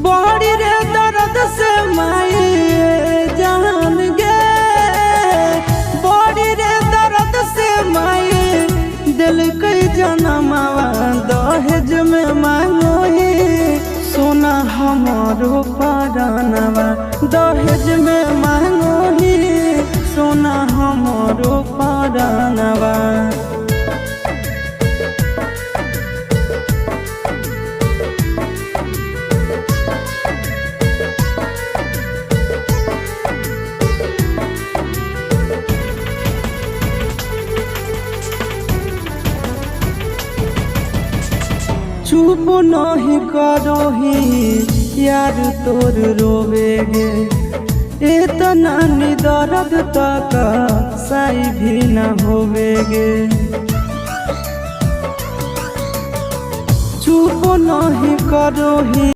बड़ी रे दर्द से माए जान गे, बड़ी रे दर्द से माए दिल कई जनमावा दहेज में मांगो ही सोना हमारो परानवा, दहेज में मांगो ही सोना हमारो परानवा। चुप नहीं करो ही यार तोर रोवेगे, इतना नि दर्द तक सही भी न होवेगे। चुप नहीं करो ही